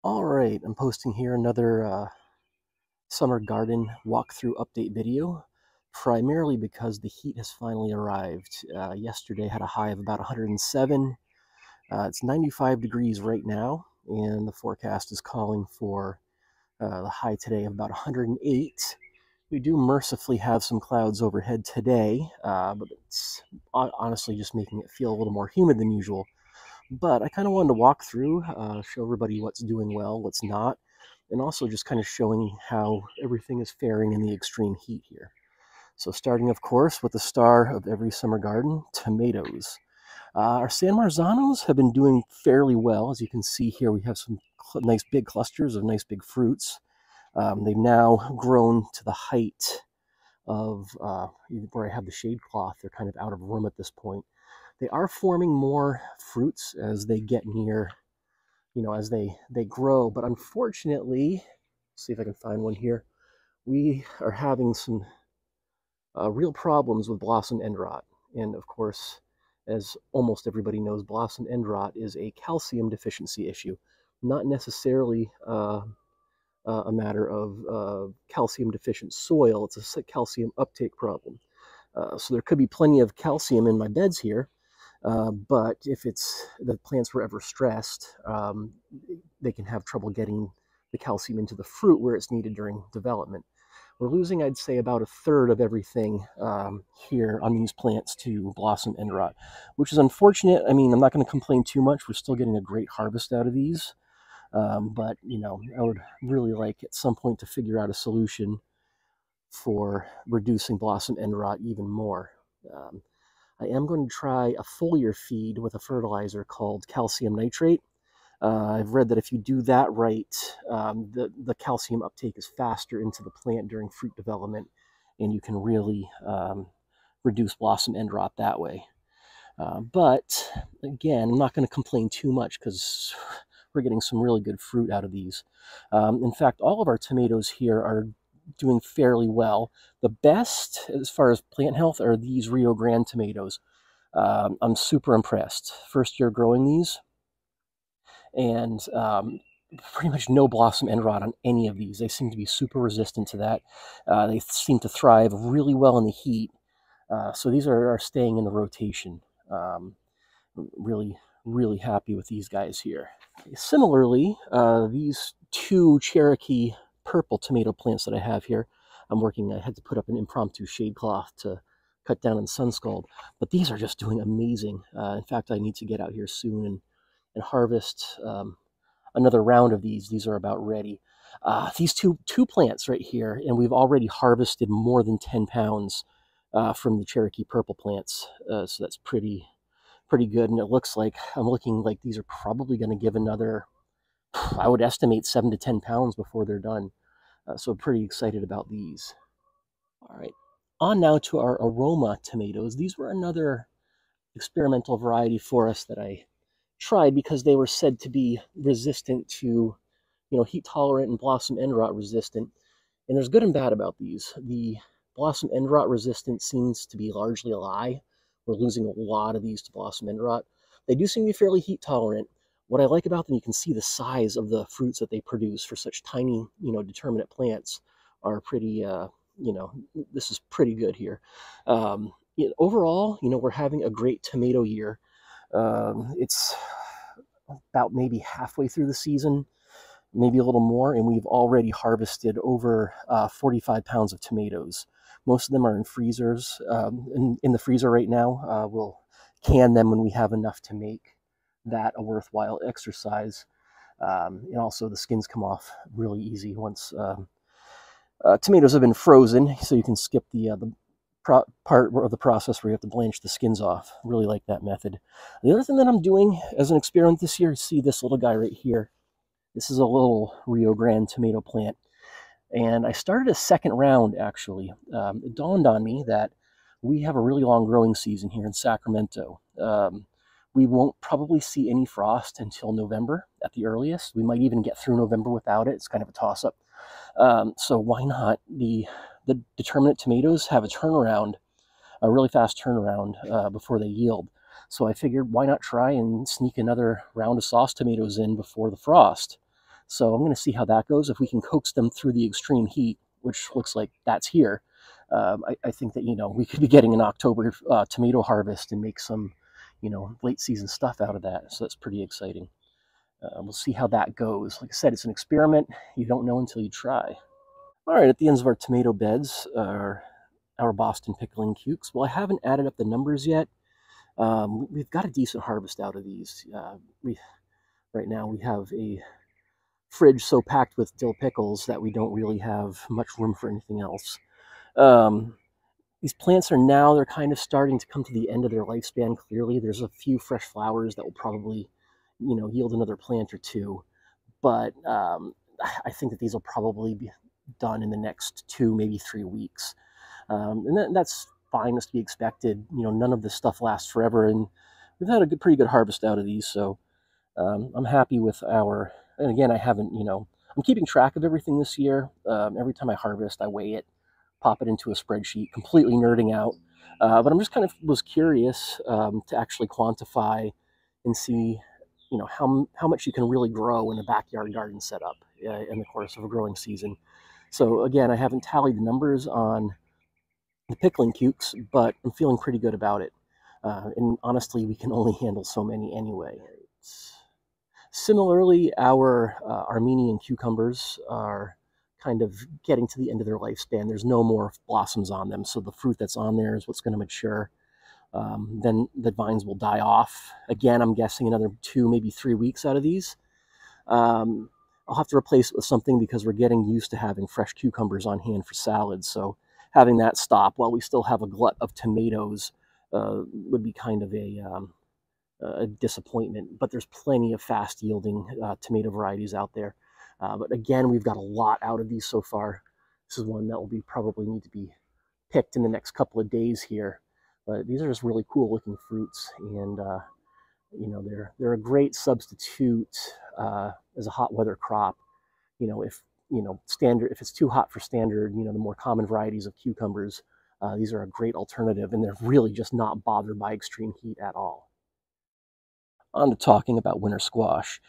All right, I'm posting here another summer garden walkthrough update video, primarily because the heat has finally arrived. Yesterday had a high of about 107. It's 95 degrees right now, and the forecast is calling for the high today of about 108. We do mercifully have some clouds overhead today, but it's honestly just making it feel a little more humid than usual. But I kind of wanted to walk through, show everybody what's doing well, what's not, and also just kind of showing how everything is faring in the extreme heat here. So starting, of course, with the star of every summer garden, tomatoes. Our San Marzanos have been doing fairly well. As you can see here, we have some nice big clusters of nice big fruits. They've now grown to the height of where I have the shade cloth. They're kind of out of room at this point. They are forming more fruits as they get near, as they grow. But unfortunately, see if I can find one here. We are having some real problems with blossom end rot. And of course, as almost everybody knows, blossom end rot is a calcium deficiency issue, not necessarily a matter of calcium deficient soil. It's a calcium uptake problem. So there could be plenty of calcium in my beds here, but if the plants were ever stressed, they can have trouble getting the calcium into the fruit where it's needed during development. We're losing, I'd say, about a third of everything here on these plants to blossom end rot, which is unfortunate. I mean, I'm not going to complain too much. We're still getting a great harvest out of these. But, I would really like at some point to figure out a solution for reducing blossom end rot even more. I am going to try a foliar feed with a fertilizer called calcium nitrate. I've read that if you do that right, the calcium uptake is faster into the plant during fruit development, and you can really reduce blossom end rot that way. But again, I'm not going to complain too much because we're getting some really good fruit out of these. In fact, all of our tomatoes here are doing fairly well. The best, as far as plant health, are these Rio Grande tomatoes. I'm super impressed. First year growing these, and pretty much no blossom end rot on any of these. They seem to be super resistant to that. They seem to thrive really well in the heat. So these are staying in the rotation. Really, really happy with these guys here. Similarly, these two Cherokee purple tomato plants that I have here, I had to put up an impromptu shade cloth to cut down on sun scald, but these are just doing amazing. In fact, I need to get out here soon and harvest another round of these. These are about ready. These two plants right here, and we've already harvested more than 10 pounds from the Cherokee purple plants, so that's pretty good. And I'm looking like these are probably going to give another, I would estimate 7 to 10 pounds before they're done. So pretty excited about these. All right, on now to our aroma tomatoes. These were another experimental variety for us that I tried because they were said to be resistant to, heat tolerant and blossom end rot resistant. And there's good and bad about these. The blossom end rot resistant seems to be largely a lie. We're losing a lot of these to blossom end rot. They do seem to be fairly heat tolerant. What I like about them, you can see the size of the fruits that they produce for such tiny, determinate plants are pretty, this is pretty good here. Overall, we're having a great tomato year. It's about maybe halfway through the season, maybe a little more, and we've already harvested over 45 pounds of tomatoes. Most of them are in freezers, in the freezer right now. We'll can them when we have enough to make that a worthwhile exercise. And also the skins come off really easy once tomatoes have been frozen, so you can skip the part of the process where you have to blanch the skins off. Really like that method. The other thing that I'm doing as an experiment this year, see this little guy right here. This is a little Rio Grande tomato plant. And I started a second round, actually. It dawned on me that we have a really long growing season here in Sacramento. We won't probably see any frost until November at the earliest. We might even get through November without it. It's kind of a toss-up. So why not? The determinate tomatoes have a really fast turnaround before they yield. So I figured, why not try and sneak another round of sauce tomatoes in before the frost? So I'm going to see how that goes. If we can coax them through the extreme heat, which looks like that's here, I think that, we could be getting an October tomato harvest and make some, late season stuff out of that. So that's pretty exciting. We'll see how that goes. Like I said, it's an experiment. You don't know until you try. All right, at the ends of our tomato beds are our Boston pickling cukes. Well, I haven't added up the numbers yet. We've got a decent harvest out of these. Right now we have a fridge so packed with dill pickles that we don't really have much room for anything else. These plants they're kind of starting to come to the end of their lifespan. Clearly, there's a few fresh flowers that will probably, yield another plant or two. But I think that these will probably be done in the next 2, maybe 3 weeks. And that's fine, as to be expected. None of this stuff lasts forever, and we've had a pretty good harvest out of these. So I'm happy with and again, I haven't, I'm keeping track of everything this year. Every time I harvest, I weigh it, pop it into a spreadsheet, completely nerding out. But I'm just kind of was curious to actually quantify and see, how much you can really grow in a backyard garden setup in the course of a growing season. So again, I haven't tallied the numbers on the pickling cukes, but I'm feeling pretty good about it. And honestly, we can only handle so many anyway. Similarly, our Armenian cucumbers are kind of getting to the end of their lifespan. There's no more blossoms on them, so the fruit that's on there is what's going to mature. Then the vines will die off. Again, I'm guessing another 2, maybe 3 weeks out of these. I'll have to replace it with something because we're getting used to having fresh cucumbers on hand for salads. So having that stop while we still have a glut of tomatoes would be kind of a disappointment. But there's plenty of fast yielding tomato varieties out there. But again, we've got a lot out of these so far. This is one that will probably need to be picked in the next couple of days here. But these are just really cool looking fruits, and they're a great substitute as a hot weather crop. If if it's too hot for standard, the more common varieties of cucumbers, these are a great alternative, and they're really just not bothered by extreme heat at all. On to talking about winter squash.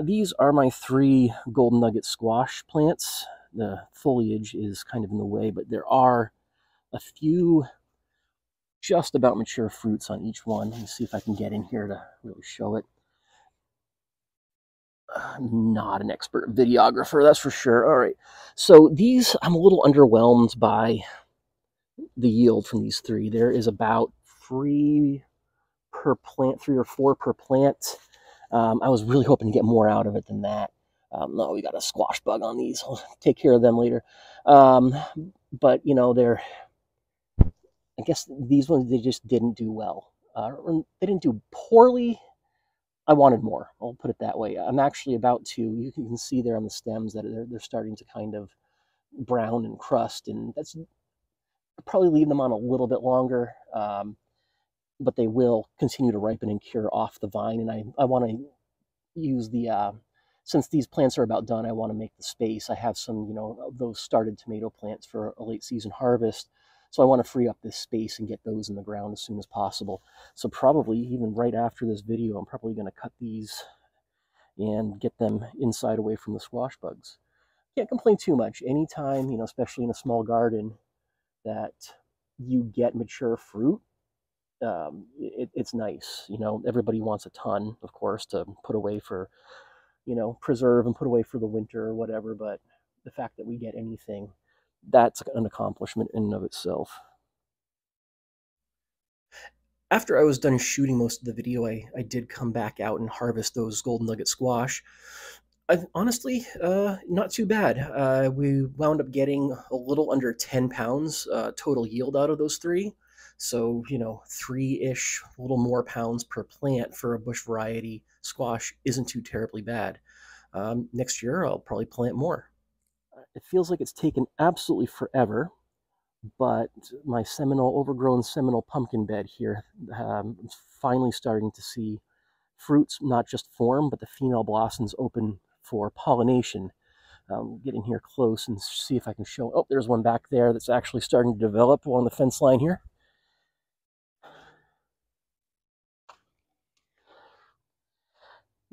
These are my 3 golden nugget squash plants. The foliage is kind of in the way, but there are a few just about mature fruits on each one. Let me see if I can get in here to really show it. I'm not an expert videographer, that's for sure. All right, so these, I'm a little underwhelmed by the yield from these 3. There is about 3 per plant, 3 or 4 per plant. I was really hoping to get more out of it than that. No, we got a squash bug on these. I'll take care of them later. But I guess these ones, they just didn't do well. They didn't do poorly. I wanted more. I'll put it that way. I'm actually about to, you can see there on the stems that they're starting to kind of brown and crust, and that's probably leave them on a little bit longer. But they will continue to ripen and cure off the vine. And I want to use since these plants are about done, I want to make the space. I have some, of those started tomato plants for a late season harvest. So I want to free up this space and get those in the ground as soon as possible. So probably even right after this video, I'm probably going to cut these and get them inside away from the squash bugs. Can't complain too much. Anytime, especially in a small garden, that you get mature fruit, it's nice. Everybody wants a ton, of course, to put away for, preserve and put away for the winter or whatever. But the fact that we get anything, that's an accomplishment in and of itself. After I was done shooting most of the video, I did come back out and harvest those golden nugget squash. Honestly, not too bad. We wound up getting a little under 10 pounds total yield out of those 3. So, 3-ish, a little more pounds per plant for a bush variety squash isn't too terribly bad. Next year, I'll probably plant more. It feels like it's taken absolutely forever, but my overgrown Seminole pumpkin bed here is finally starting to see fruits not just form, but the female blossoms open for pollination. Get in here close and see if I can show. Oh, there's one back there that's actually starting to develop along the fence line here.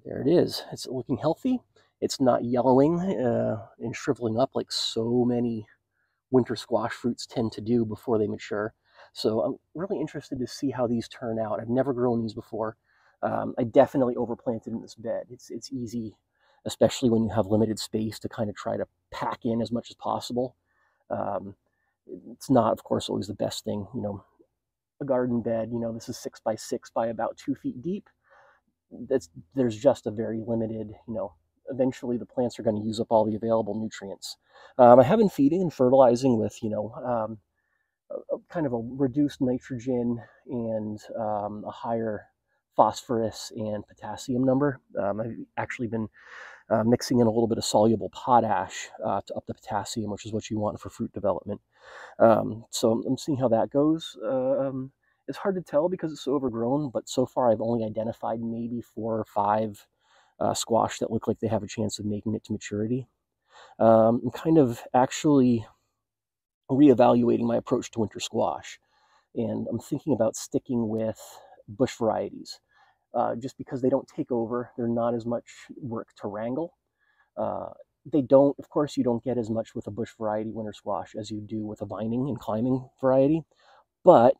There it is. It's looking healthy. It's not yellowing and shriveling up like so many winter squash fruits tend to do before they mature. So I'm really interested to see how these turn out. I've never grown these before. I definitely overplanted in this bed. It's easy, especially when you have limited space, to kind of try to pack in as much as possible. Um, it's not, of course, always the best thing. A garden bed, this is 6 by 6 by about 2 feet deep. There's just a very limited, eventually the plants are going to use up all the available nutrients. I have been feeding and fertilizing with, kind of a reduced nitrogen and a higher phosphorus and potassium number. I've actually been mixing in a little bit of soluble potash to up the potassium, which is what you want for fruit development. So I'm seeing how that goes. It's hard to tell because it's so overgrown, but so far I've only identified maybe 4 or 5 squash that look like they have a chance of making it to maturity. I'm kind of actually reevaluating my approach to winter squash, and I'm thinking about sticking with bush varieties just because they don't take over. They're not as much work to wrangle. They don't, of course, you don't get as much with a bush variety winter squash as you do with a vining and climbing variety, but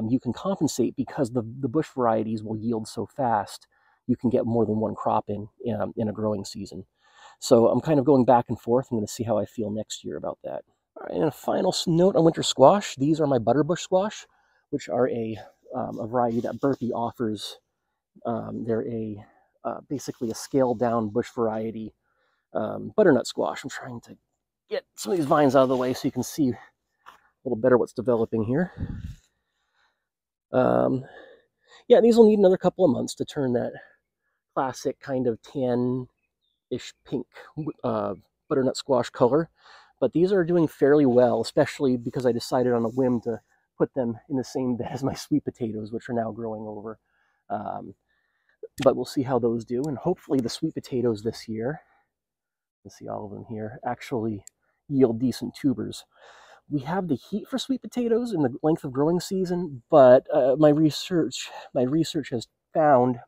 you can compensate because the bush varieties will yield so fast. You can get more than one crop in a growing season. So I'm kind of going back and forth. I'm going to see how I feel next year about that. All right, and a final note on winter squash. These are my butterbush squash, which are a variety that Burpee offers. They're basically a scaled down bush variety butternut squash. I'm trying to get some of these vines out of the way so you can see a little better what's developing here. Yeah, these will need another couple of months to turn that classic kind of tan-ish pink butternut squash color. But these are doing fairly well, especially because I decided on a whim to put them in the same bed as my sweet potatoes, which are now growing over. But we'll see how those do. And hopefully the sweet potatoes this year, you can see all of them here, actually yield decent tubers. We have the heat for sweet potatoes in the length of growing season, but my research has found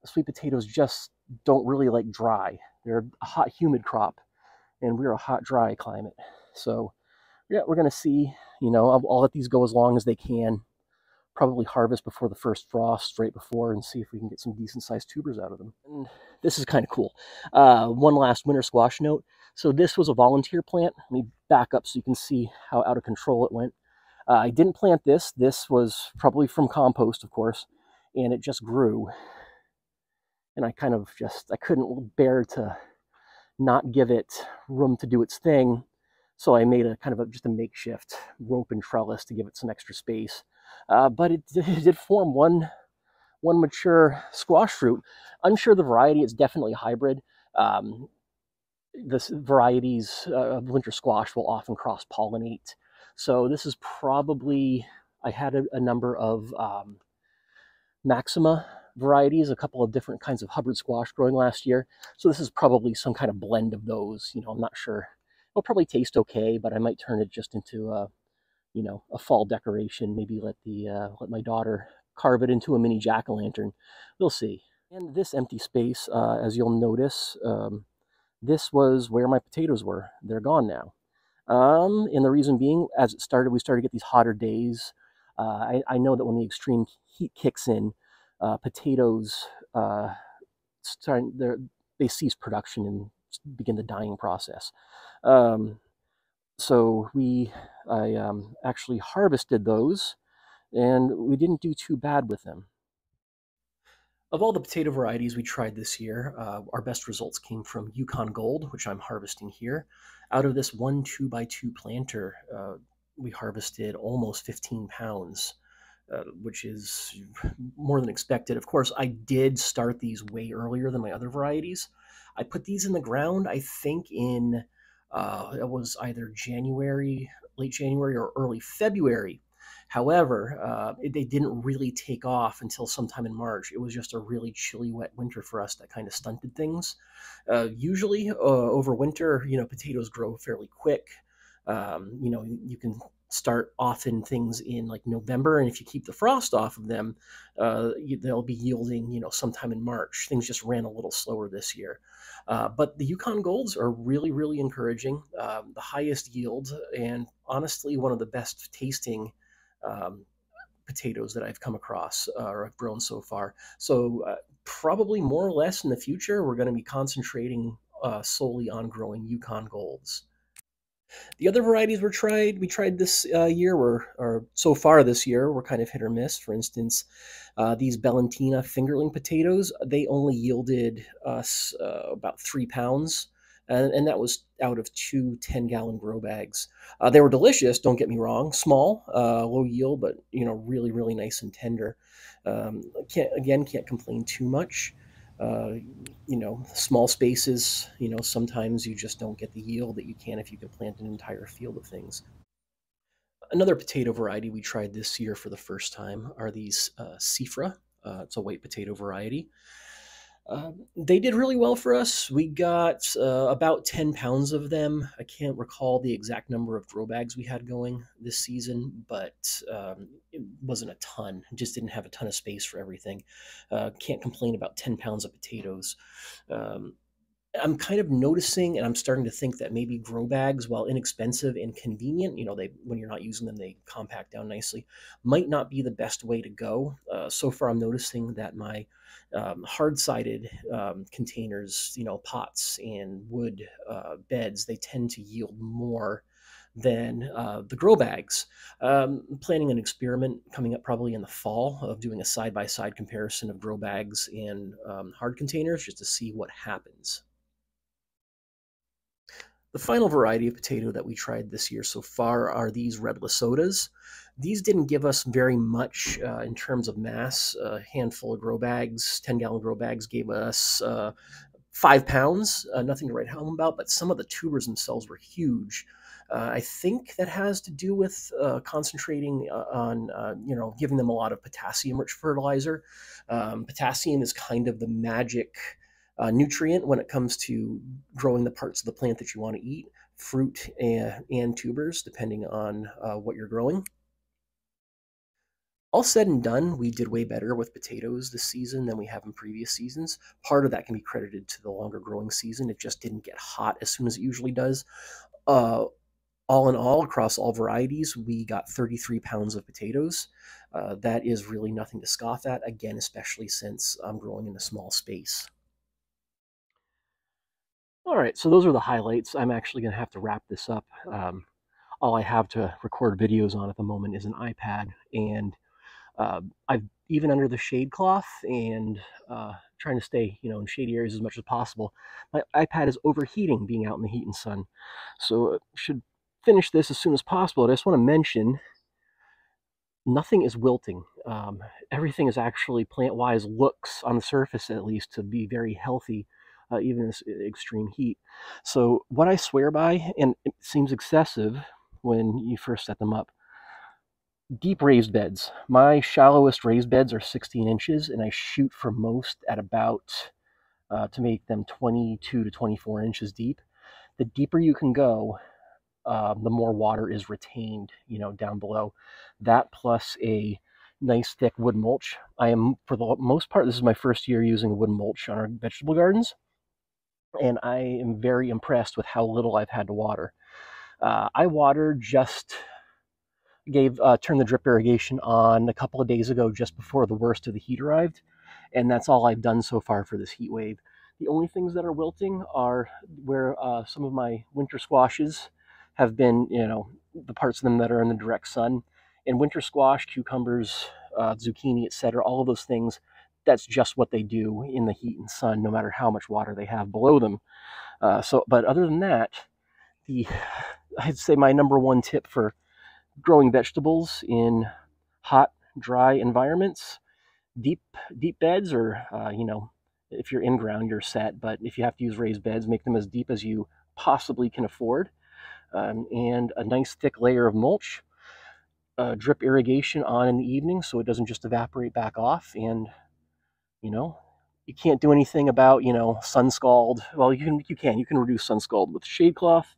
sweet potatoes just don't really like dry. They're a hot, humid crop, and we're a hot, dry climate. So yeah, we're going to see. I'll let these go as long as they can. Probably harvest before the first frost, right before, and see if we can get some decent-sized tubers out of them. And this is kind of cool. One last winter squash note. So this was a volunteer plant. Let me back up so you can see how out of control it went. I didn't plant this. This was probably from compost, of course, and it just grew. And I couldn't bear to not give it room to do its thing. So I made a kind of just a makeshift rope and trellis to give it some extra space. But it did form one mature squash fruit. Unsure the variety. It's definitely a hybrid. This varieties of winter squash will often cross-pollinate. So this is probably, I had a number of Maxima varieties, a couple of different kinds of Hubbard squash growing last year. So this is probably some kind of blend of those. I'm not sure. It'll probably taste okay, but I might turn it just into a fall decoration. Maybe let my daughter carve it into a mini jack-o'-lantern. We'll see. And this empty space, as you'll notice, this was where my potatoes were. They're gone now. And the reason being, as we started to get these hotter days. I know that when the extreme heat kicks in, potatoes they cease production and begin the dying process. So I actually harvested those, and we didn't do too bad with them. Of all the potato varieties we tried this year, our best results came from Yukon Gold, which I'm harvesting here. Out of this 1 2x2 planter, we harvested almost 15 pounds, which is more than expected. Of course, I did start these way earlier than my other varieties. I put these in the ground, I think in, it was either late January or early February. However, they didn't really take off until sometime in March. It was just a really chilly, wet winter for us that kind of stunted things. Usually over winter, potatoes grow fairly quick. You can start often things in like November, and if you keep the frost off of them, they'll be yielding, sometime in March. Things just ran a little slower this year. But the Yukon Golds are really, really encouraging. The highest yield, and honestly, one of the best tasting um, potatoes that I've come across or I've grown so far. So probably more or less in the future, we're going to be concentrating solely on growing Yukon Golds. The other varieties we tried this year or so far this year, were kind of hit or miss. For instance, these Bellentina fingerling potatoes, they only yielded us about 3 pounds, and that was out of two 10-gallon grow bags. They were delicious, don't get me wrong, small, low yield, but really, really nice and tender. Can't complain too much. Uh, Small spaces, sometimes you just don't get the yield that you can if you can plant an entire field of things. Another potato variety we tried this year for the first time are these Sifra. It's a white potato variety. They did really well for us. We got about 10 pounds of them. I can't recall the exact number of grow bags we had going this season, but it wasn't a ton. Just didn't have a ton of space for everything. Can't complain about 10 pounds of potatoes. Um, I'm kind of noticing, and I'm starting to think that maybe grow bags, while inexpensive and convenient, they when you're not using them, they compact down nicely, might not be the best way to go. So far, I'm noticing that my hard-sided containers, pots and wood beds, they tend to yield more than the grow bags. Planning an experiment coming up probably in the fall of doing a side-by-side comparison of grow bags and hard containers just to see what happens. The final variety of potato that we tried this year so far are these red Lesotas. These didn't give us very much in terms of mass. A handful of grow bags, 10-gallon grow bags, gave us 5 pounds. Nothing to write home about, but some of the tubers themselves were huge. I think that has to do with concentrating on, giving them a lot of potassium-rich fertilizer. Potassium is kind of the magic nutrient when it comes to growing the parts of the plant that you want to eat, fruit and tubers, depending on what you're growing. All said and done, we did way better with potatoes this season than we have in previous seasons. Part of that can be credited to the longer growing season. It just didn't get hot as soon as it usually does. All in all, across all varieties, we got 33 pounds of potatoes. That is really nothing to scoff at, again, especially since I'm growing in a small space. All right, so those are the highlights. I'm actually going to have to wrap this up. All I have to record videos on at the moment is an iPad, and I've even under the shade cloth and trying to stay, in shady areas as much as possible. My iPad is overheating being out in the heat and sun, so should finish this as soon as possible. I just want to mention nothing is wilting. Everything is actually plant-wise looks on the surface at least to be very healthy. Even in this extreme heat. So what I swear by, and it seems excessive when you first set them up, deep raised beds. My shallowest raised beds are 16 inches, and I shoot for most at about, to make them 22 to 24 inches deep. The deeper you can go, the more water is retained, down below. That plus a nice thick wood mulch. I am, for the most part, this is my first year using wood mulch on our vegetable gardens, and I am very impressed with how little I've had to water. I watered turned the drip irrigation on a couple of days ago, just before the worst of the heat arrived, and that's all I've done so far for this heat wave. The only things that are wilting are where some of my winter squashes have been, the parts of them that are in the direct sun. And winter squash, cucumbers, zucchini, etc., all of those things, that's just what they do in the heat and sun, no matter how much water they have below them. But other than that, I'd say my number one tip for growing vegetables in hot, dry environments, deep beds, or if you're in ground, you're set. But if you have to use raised beds, make them as deep as you possibly can afford, and a nice thick layer of mulch. Drip irrigation on in the evening so it doesn't just evaporate back off. And you can't do anything about sun scald. Well, you can reduce sun scald with shade cloth.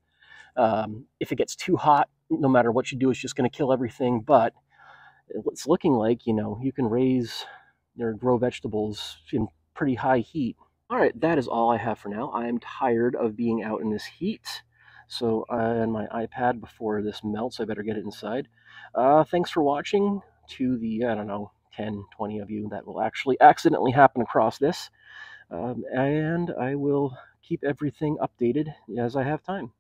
If it gets too hot, no matter what you do, it's just going to kill everything. But it's looking like, you can raise or grow vegetables in pretty high heat. All right, that is all I have for now. I am tired of being out in this heat. So, and my iPad, before this melts, I better get it inside. Thanks for watching. To the, I don't know, 10, 20 of you that will actually accidentally happen across this. And I will keep everything updated as I have time.